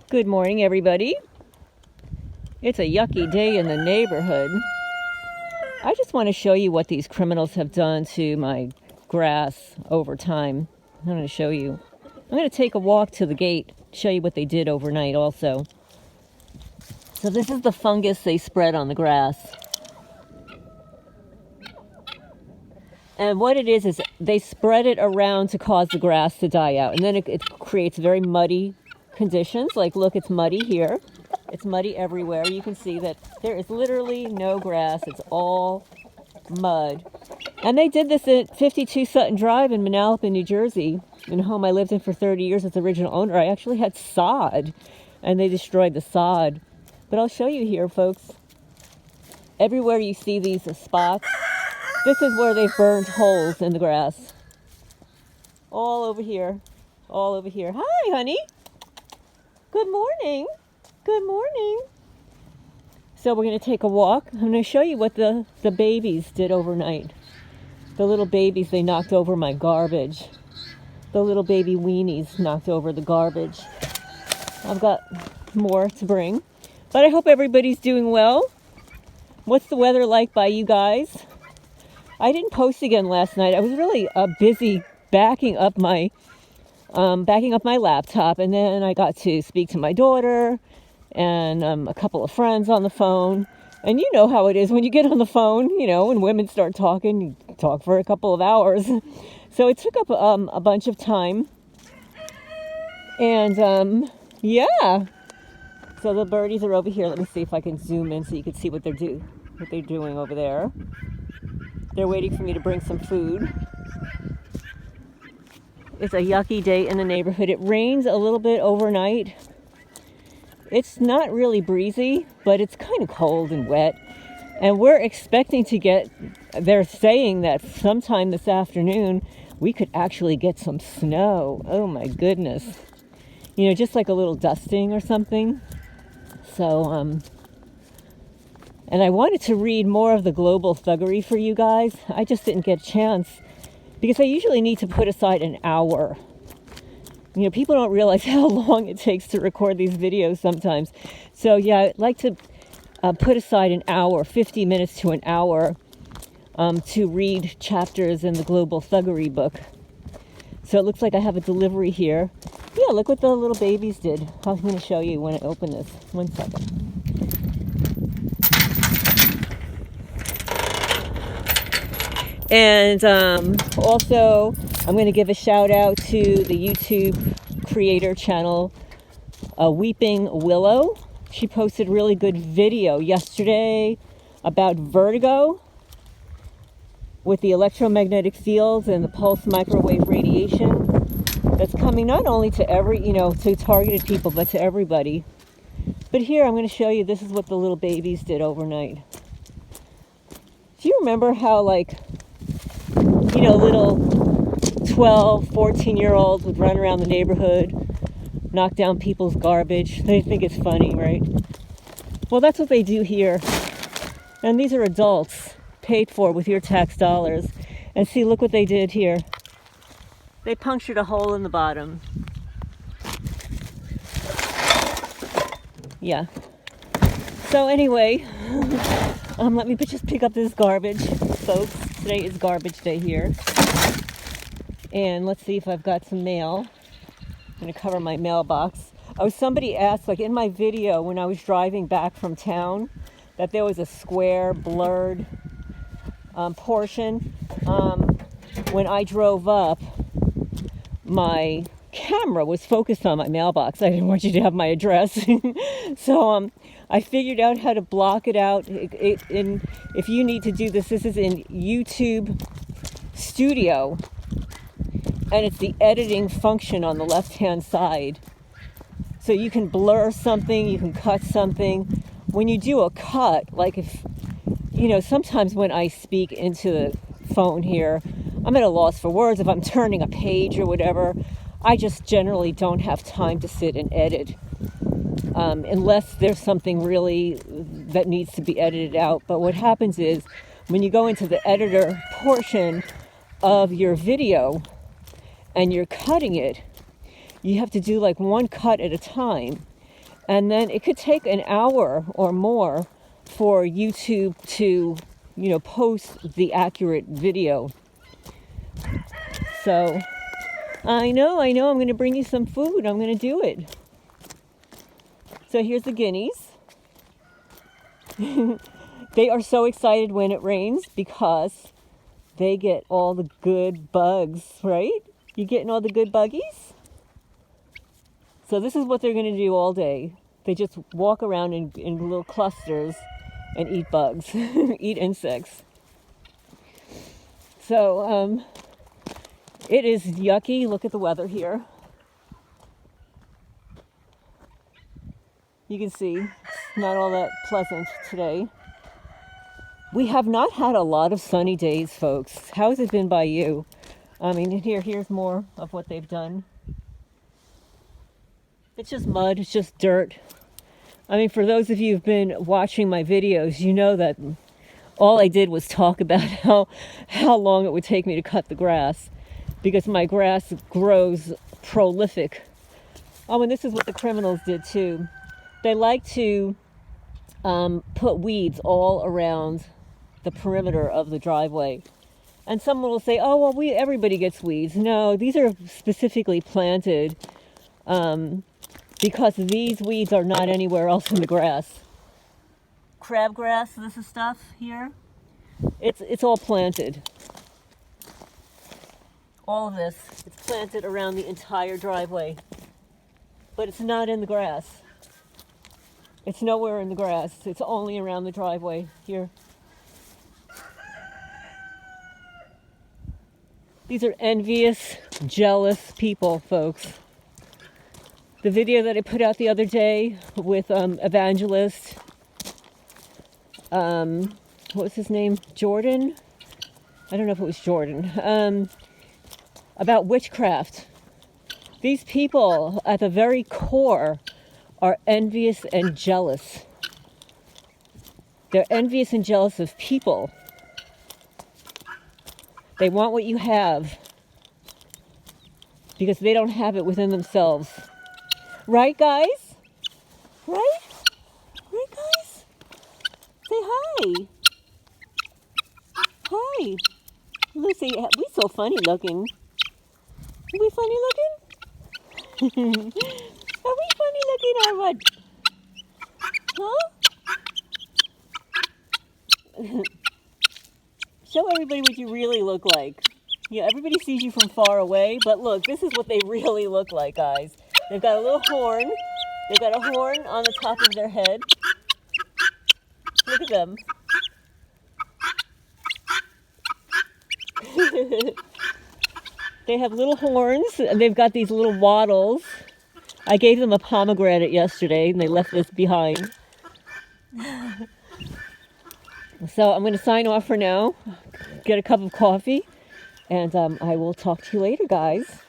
Good morning, everybody. It's a yucky day in the neighborhood. I just want to show you what these criminals have done to my grass over time. I'm going to show you. I'm going to take a walk to the gate, show you what they did overnight also. So this is the fungus they spread on the grass. And what it is they spread it around to cause the grass to die out. And then it creates very muddy conditions. Like, look, it's muddy here. It's muddy everywhere. You can see that there is literally no grass. It's all mud. And they did this at 52 Sutton Drive in Manalapan, New Jersey, in a home I lived in for 30 years as the original owner. I actually had sod, and they destroyed the sod. But I'll show you here, folks. Everywhere you see these spots, this is where they've burned holes in the grass. All over here. All over here. Hi, honey. Good morning. Good morning. So we're going to take a walk. I'm going to show you what the babies did overnight. The little babies, they knocked over my garbage. The little baby weenies knocked over the garbage. I've got more to bring. But I hope everybody's doing well. What's the weather like by you guys? I didn't post again last night. I was really busy backing up my laptop, and then I got to speak to my daughter and a couple of friends on the phone. And you know how it is when you get on the phone, when women start talking, you talk for a couple of hours. So it took up a bunch of time. And yeah. So the birdies are over here. Let me see if I can zoom in so you can see what they're doing over there. They're waiting for me to bring some food. It's a yucky day in the neighborhood. It rains a little bit overnight. It's not really breezy, but it's kind of cold and wet. And we're expecting they're saying that sometime this afternoon, we could actually get some snow. Oh my goodness. Just like a little dusting or something. So, and I wanted to read more of the global thuggery for you guys. I just didn't get a chance because I usually need to put aside an hour. People don't realize how long it takes to record these videos sometimes. So yeah, I'd like to put aside an hour, 50 minutes to an hour, to read chapters in the global thuggery book. So it looks like I have a delivery here. Yeah, look what the little babies did. I'm going to show you when I open this. 1 second. And also, I'm going to give a shout out to the YouTube creator channel, Weeping Willow. She posted a really good video yesterday about vertigo with the electromagnetic fields and the pulse microwave radiation that's coming not only to to targeted people, but to everybody. But here, I'm going to show you, this is what the little babies did overnight. Do you remember how, little 12, 14-year-olds would run around the neighborhood, knock down people's garbage? They think it's funny, right? Well, that's what they do here. And these are adults paid for with your tax dollars. And see, look what they did here. They punctured a hole in the bottom. Yeah. So anyway, let me just pick up this garbage, folks. Today is garbage day here. And let's see if I've got some mail. I'm going to cover my mailbox. Somebody asked, in my video when I was driving back from town, that there was a square, blurred portion. When I drove up, my camera was focused on my mailbox. I didn't want you to have my address. So I figured out how to block it out. If you need to do this is in YouTube Studio. And it's the editing function on the left-hand side. So you can blur something, you can cut something. When you do a cut, sometimes when I speak into the phone here, I'm at a loss for words. If I'm turning a page or whatever, I just generally don't have time to sit and edit. Unless there's something really that needs to be edited out. But what happens is, when you go into the editor portion of your video and you're cutting it, you have to do one cut at a time. And then it could take an hour or more for YouTube to, post the accurate video. So I know, I'm going to bring you some food. I'm going to do it. So here's the guineas. They are so excited when it rains because they get all the good bugs, right? You getting all the good buggies? So this is what they're going to do all day. They just walk around in little clusters and eat bugs, eat insects. So it is yucky. Look at the weather here. You can see it's not all that pleasant today. We have not had a lot of sunny days, folks. How has it been by you? I mean, here's more of what they've done. It's just mud, it's just dirt. I mean, for those of you who've been watching my videos, you know that all I did was talk about how long it would take me to cut the grass, because my grass grows prolific. Oh, and this is what the criminals did too. They like to put weeds all around the perimeter of the driveway. And someone will say, oh, well, everybody gets weeds. No, these are specifically planted because these weeds are not anywhere else in the grass. Crabgrass, this is stuff here. It's all planted. All of this, it's planted around the entire driveway. But it's not in the grass. It's nowhere in the grass. It's only around the driveway here. These are envious, jealous people, folks. The video that I put out the other day with Evangelist, what was his name? Jordan? I don't know if it was Jordan. About witchcraft. These people, at the very core, are envious and jealous. They're envious and jealous of people. They want what you have because they don't have it within themselves. Right, guys? Right? Right, guys? Say hi. Hi. Lucy, we so funny looking. Are we funny looking? Are we funny looking or what? Huh? Show everybody what you really look like. Yeah, everybody sees you from far away, but look, this is what they really look like, guys. They've got a little horn. They've got a horn on the top of their head. Look at them. They have little horns, and they've got these little wattles. I gave them a pomegranate yesterday, and they left this behind. So I'm going to sign off for now, get a cup of coffee, and I will talk to you later, guys.